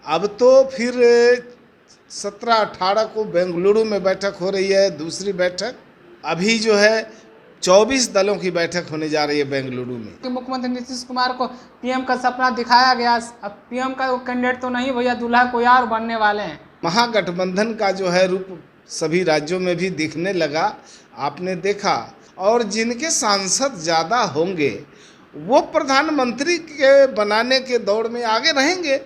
अब तो फिर 17-18 को बेंगलुरु में बैठक हो रही है, दूसरी बैठक। अभी जो है 24 दलों की बैठक होने जा रही है बेंगलुरु में। कि मुख्यमंत्री नीतीश कुमार को पीएम का सपना दिखाया गया। अब पीएम का कैंडिडेट तो नहीं भैया, दूल्हा कोई और बनने वाले हैं। महागठबंधन का जो है रूप सभी राज्यों में भी दिखने लगा, आपने देखा। और जिनके सांसद ज़्यादा होंगे वो प्रधानमंत्री के बनाने के दौड़ में आगे रहेंगे।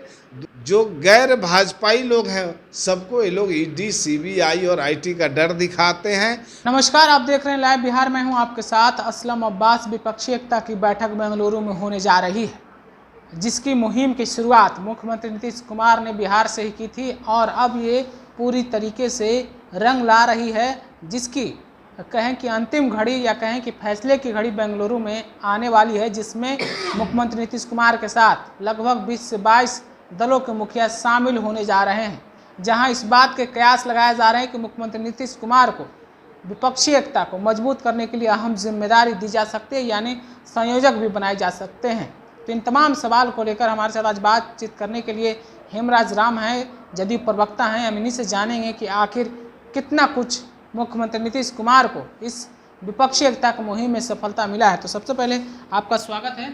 जो गैर भाजपाई लोग हैं सबको ये लोग ईडी, सीबीआई और आईटी का डर दिखाते हैं। नमस्कार, आप देख रहे हैं लाइव बिहार। मैं हूं आपके साथ असलम अब्बास। विपक्षी एकता की बैठक बेंगलुरु में होने जा रही है, जिसकी मुहिम की शुरुआत मुख्यमंत्री नीतीश कुमार ने बिहार से ही की थी और अब ये पूरी तरीके से रंग ला रही है, जिसकी कहें कि अंतिम घड़ी या कहें कि फैसले की घड़ी बेंगलुरु में आने वाली है, जिसमें मुख्यमंत्री नीतीश कुमार के साथ लगभग 20 से 22 दलों के मुखिया शामिल होने जा रहे हैं, जहां इस बात के कयास लगाए जा रहे हैं कि मुख्यमंत्री नीतीश कुमार को विपक्षी एकता को मजबूत करने के लिए अहम जिम्मेदारी दी जा सकती है, यानी संयोजक भी बनाए जा सकते हैं। तो इन तमाम सवाल को लेकर हमारे साथ आज बातचीत करने के लिए हेमराज राम हैं, जदयू प्रवक्ता हैं। हम इन्हीं से जानेंगे कि आखिर कितना कुछ मुख्यमंत्री नीतीश कुमार को इस विपक्षी एकता की मुहिम में सफलता मिला है। तो सबसे पहले आपका स्वागत है।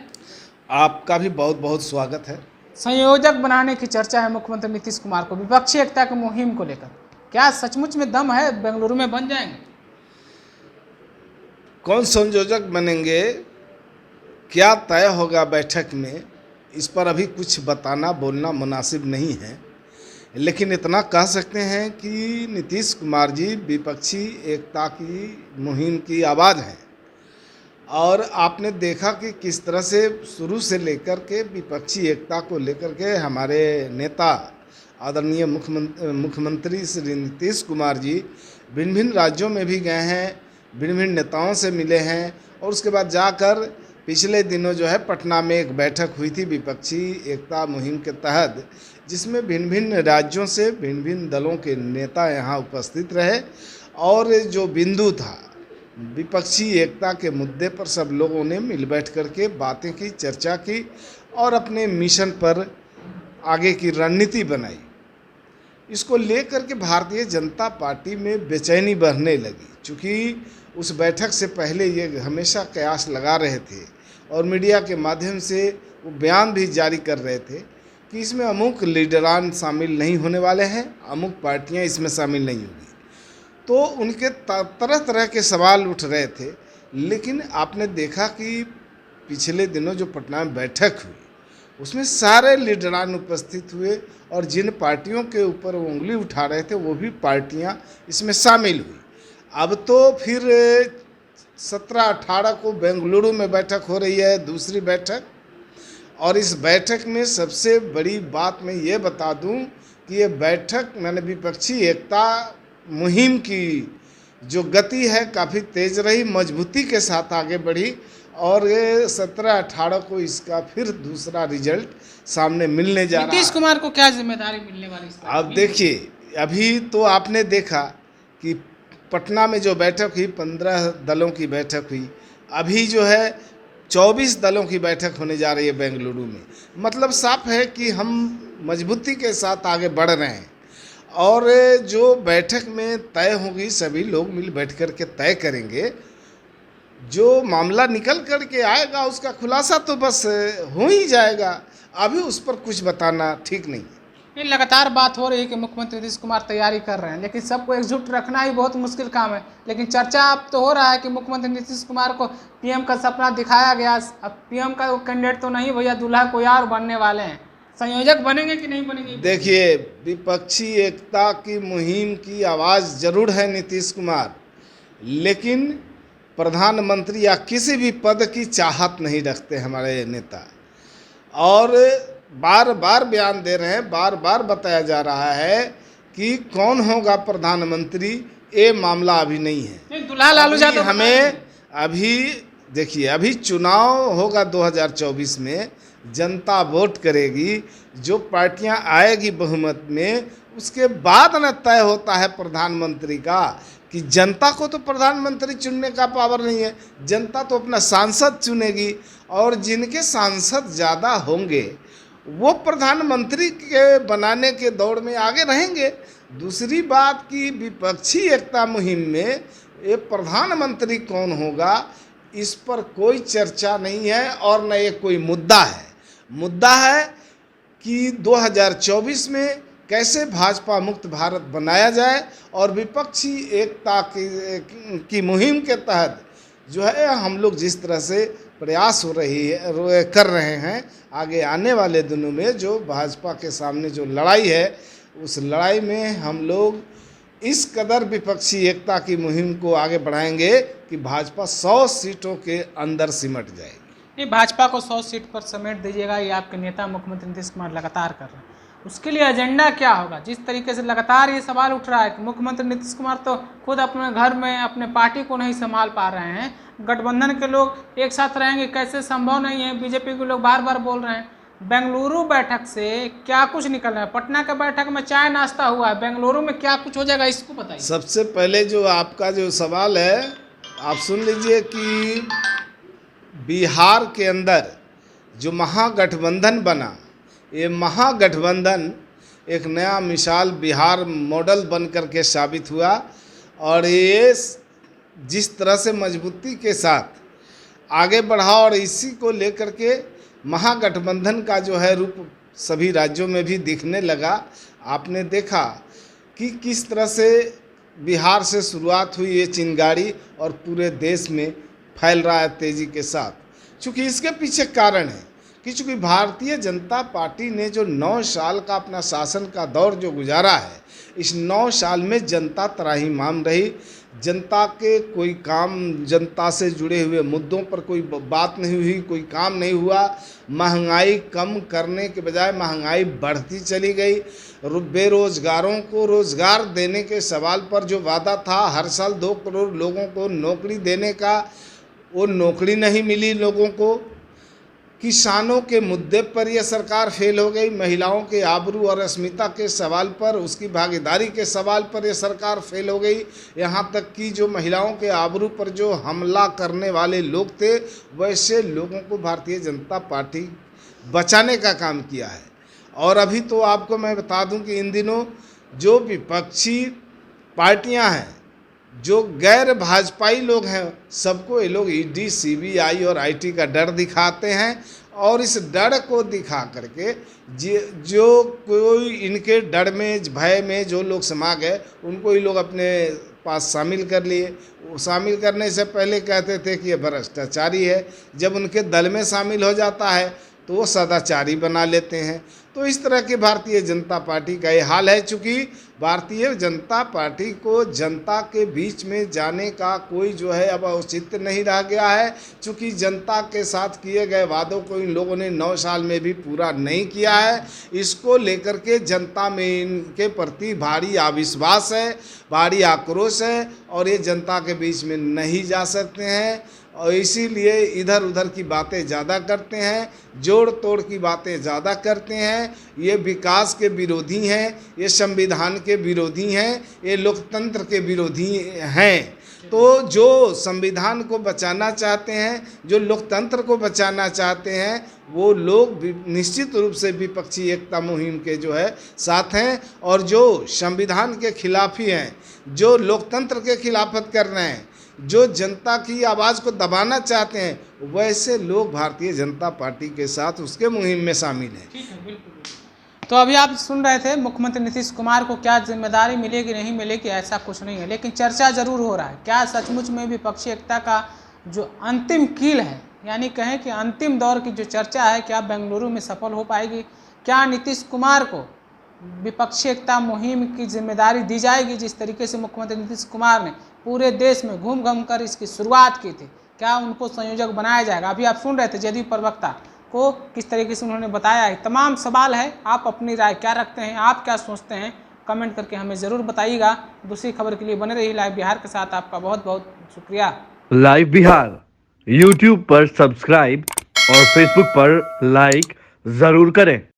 आपका भी बहुत बहुत स्वागत है। संयोजक बनाने की चर्चा है मुख्यमंत्री नीतीश कुमार को विपक्षी एकता की मुहिम को लेकर, क्या सचमुच में दम है? बेंगलुरु में बन जाएंगे? कौन संयोजक बनेंगे, क्या तय होगा बैठक में, इस पर अभी कुछ बताना बोलना मुनासिब नहीं है। लेकिन इतना कह सकते हैं कि नीतीश कुमार जी विपक्षी एकता की मुहिम की आवाज़ हैं। और आपने देखा कि किस तरह से शुरू से लेकर के विपक्षी एकता को लेकर के हमारे नेता आदरणीय मुख्यमंत्री श्री नीतीश कुमार जी भिन्न भिन्न राज्यों में भी गए हैं, भिन्न भिन्न नेताओं से मिले हैं। और उसके बाद जाकर पिछले दिनों जो है पटना में एक बैठक हुई थी विपक्षी एकता मुहिम के तहत, जिसमें भिन्न भिन्न राज्यों से भिन्न भिन्न दलों के नेता यहाँ उपस्थित रहे। और जो बिंदु था विपक्षी एकता के मुद्दे पर सब लोगों ने मिल बैठ कर के बातें की, चर्चा की और अपने मिशन पर आगे की रणनीति बनाई। इसको लेकर के भारतीय जनता पार्टी में बेचैनी बढ़ने लगी, क्योंकि उस बैठक से पहले ये हमेशा कयास लगा रहे थे और मीडिया के माध्यम से वो बयान भी जारी कर रहे थे कि इसमें अमुक लीडरान शामिल नहीं होने वाले हैं, अमुक पार्टियां इसमें शामिल नहीं होगी। तो उनके तरह तरह के सवाल उठ रहे थे। लेकिन आपने देखा कि पिछले दिनों जो पटना में बैठक हुई उसमें सारे लीडरान उपस्थित हुए और जिन पार्टियों के ऊपर वो उंगली उठा रहे थे वो भी पार्टियां इसमें शामिल हुई। अब तो फिर 17-18 को बेंगलुरु में बैठक हो रही है, दूसरी बैठक। और इस बैठक में सबसे बड़ी बात मैं ये बता दूं कि ये बैठक मैंने विपक्षी एकता मुहिम की जो गति है काफ़ी तेज रही, मजबूती के साथ आगे बढ़ी। और ये 17-18 को इसका फिर दूसरा रिजल्ट सामने मिलने जा रहा है। नीतीश कुमार को क्या जिम्मेदारी मिलने वाली है? अब देखिए, अभी तो आपने देखा कि पटना में जो बैठक हुई 15 दलों की बैठक हुई, अभी जो है 24 दलों की बैठक होने जा रही है बेंगलुरु में। मतलब साफ है कि हम मजबूती के साथ आगे बढ़ रहे हैं। और जो बैठक में तय होगी सभी लोग मिल बैठ कर के तय करेंगे। जो मामला निकल कर के आएगा उसका खुलासा तो बस हो ही जाएगा। अभी उस पर कुछ बताना ठीक नहीं है। लगातार बात हो रही है कि मुख्यमंत्री नीतीश कुमार तैयारी कर रहे हैं, लेकिन सबको एकजुट रखना ही बहुत मुश्किल काम है। लेकिन चर्चा अब तो हो रहा है कि मुख्यमंत्री नीतीश कुमार को पीएम का सपना दिखाया गया। अब पीएम का कैंडिडेट तो नहीं भैया, दूल्हा कोई और बनने वाले हैं। संयोजक बनेंगे कि नहीं बनेंगे? देखिए, विपक्षी एकता की मुहिम की आवाज़ जरूर है नीतीश कुमार, लेकिन प्रधानमंत्री या किसी भी पद की चाहत नहीं रखते हमारे नेता। और बार बार बयान दे रहे हैं, बार बार बताया जा रहा है कि कौन होगा प्रधानमंत्री, ये मामला अभी नहीं है। दूल्हा लालू यादव हमें अभी देखिए, अभी चुनाव होगा 2024 में, जनता वोट करेगी, जो पार्टियां आएगी बहुमत में, उसके बाद न तय होता है प्रधानमंत्री का। कि जनता को तो प्रधानमंत्री चुनने का पावर नहीं है, जनता तो अपना सांसद चुनेगी। और जिनके सांसद ज़्यादा होंगे वो प्रधानमंत्री के बनाने के दौड़ में आगे रहेंगे। दूसरी बात कि विपक्षी एकता मुहिम में ये प्रधानमंत्री कौन होगा, इस पर कोई चर्चा नहीं है और न ये कोई मुद्दा है। मुद्दा है कि 2024 में कैसे भाजपा मुक्त भारत बनाया जाए और विपक्षी एकता की मुहिम के तहत जो है हम लोग जिस तरह से प्रयास कर रहे हैं, आगे आने वाले दिनों में जो भाजपा के सामने जो लड़ाई है, उस लड़ाई में हम लोग इस कदर विपक्षी एकता की मुहिम को आगे बढ़ाएंगे कि भाजपा 100 सीटों के अंदर सिमट जाएगी। नहीं, भाजपा को 100 सीट पर समेट दीजिएगा, ये आपके नेता मुख्यमंत्री नीतीश कुमार लगातार कर रहे हैं। उसके लिए एजेंडा क्या होगा? जिस तरीके से लगातार ये सवाल उठ रहा है कि मुख्यमंत्री नीतीश कुमार तो खुद अपने घर में अपने पार्टी को नहीं संभाल पा रहे हैं, गठबंधन के लोग एक साथ रहेंगे कैसे, संभव नहीं है। बीजेपी के लोग बार बार बोल रहे हैं। बेंगलुरु बैठक से क्या कुछ निकल रहा है? पटना के बैठक में चाय नाश्ता हुआ है, बेंगलुरु में क्या कुछ हो जाएगा, इसको बताइए। सबसे पहले जो आपका जो सवाल है, आप सुन लीजिए कि बिहार के अंदर जो महागठबंधन बना, ये महागठबंधन एक नया मिसाल बिहार मॉडल बन करके साबित हुआ और ये जिस तरह से मजबूती के साथ आगे बढ़ा और इसी को लेकर के महागठबंधन का जो है रूप सभी राज्यों में भी दिखने लगा। आपने देखा कि किस तरह से बिहार से शुरुआत हुई ये चिंगारी और पूरे देश में फैल रहा है तेज़ी के साथ। चूँकि इसके पीछे कारण है कि चूँकि भारतीय जनता पार्टी ने जो 9 साल का अपना शासन का दौर जो गुजारा है, इस 9 साल में जनता त्राहिमाम रही। जनता के कोई काम, जनता से जुड़े हुए मुद्दों पर कोई बात नहीं हुई, कोई काम नहीं हुआ। महंगाई कम करने के बजाय महंगाई बढ़ती चली गई। बेरोजगारों को रोजगार देने के सवाल पर जो वादा था हर साल 2 करोड़ लोगों को नौकरी देने का, वो नौकरी नहीं मिली लोगों को। किसानों के मुद्दे पर यह सरकार फेल हो गई। महिलाओं के आबरू और अस्मिता के सवाल पर, उसकी भागीदारी के सवाल पर यह सरकार फेल हो गई। यहाँ तक कि जो महिलाओं के आबरू पर जो हमला करने वाले लोग थे, वैसे लोगों को भारतीय जनता पार्टी बचाने का काम किया है। और अभी तो आपको मैं बता दूं कि इन दिनों जो विपक्षी पार्टियां हैं, जो गैर भाजपाई लोग हैं, सबको ये लोग ईडी, सीबीआई और आईटी का डर दिखाते हैं और इस डर को दिखा करके जो कोई इनके डर में, भय में जो लोग समा गए, उनको ये लोग अपने पास शामिल कर लिए। शामिल करने से पहले कहते थे कि ये भ्रष्टाचारी है, जब उनके दल में शामिल हो जाता है तो वो सदाचारी बना लेते हैं। तो इस तरह के भारतीय जनता पार्टी का ये हाल है। चूँकि भारतीय जनता पार्टी को जनता के बीच में जाने का कोई जो है अब औचित्य नहीं रह गया है, चूँकि जनता के साथ किए गए वादों को इन लोगों ने 9 साल में भी पूरा नहीं किया है। इसको लेकर के जनता में इनके प्रति भारी अविश्वास है, भारी आक्रोश है और ये जनता के बीच में नहीं जा सकते हैं और इसीलिए इधर उधर की बातें ज़्यादा करते हैं, जोड़ तोड़ की बातें ज़्यादा करते हैं। ये विकास के विरोधी हैं, ये संविधान के विरोधी हैं, ये लोकतंत्र के विरोधी हैं। तो जो संविधान को बचाना चाहते हैं, जो लोकतंत्र को बचाना चाहते हैं, वो लोग निश्चित रूप से विपक्षी एकता मुहिम के जो है साथ हैं। और जो संविधान के खिलाफी हैं, जो लोकतंत्र के खिलाफत कर रहे हैं, जो जनता की आवाज़ को दबाना चाहते हैं, वैसे लोग भारतीय जनता पार्टी के साथ उसके मुहिम में शामिल हैं। ठीक है, बिल्कुल। तो अभी आप सुन रहे थे मुख्यमंत्री नीतीश कुमार को क्या जिम्मेदारी मिलेगी नहीं मिलेगी, ऐसा कुछ नहीं है, लेकिन चर्चा जरूर हो रहा है। क्या सचमुच में विपक्षी एकता का जो अंतिम कील है, यानी कहें कि अंतिम दौर की जो चर्चा है, क्या बेंगलुरु में सफल हो पाएगी? क्या नीतीश कुमार को विपक्षी एकता मुहिम की जिम्मेदारी दी जाएगी? जिस तरीके से मुख्यमंत्री नीतीश कुमार ने पूरे देश में घूम घूम कर इसकी शुरुआत की थी, क्या उनको संयोजक बनाया जाएगा? अभी आप सुन रहे थे जदयू प्रवक्ता को किस तरीके से उन्होंने बताया है। तमाम सवाल है, आप अपनी राय क्या रखते हैं, आप क्या सोचते हैं, कमेंट करके हमें ज़रूर बताइएगा। दूसरी खबर के लिए बने रहिए लाइव बिहार के साथ। आपका बहुत बहुत शुक्रिया। लाइव बिहार यूट्यूब पर सब्सक्राइब और फेसबुक पर लाइक ज़रूर करें।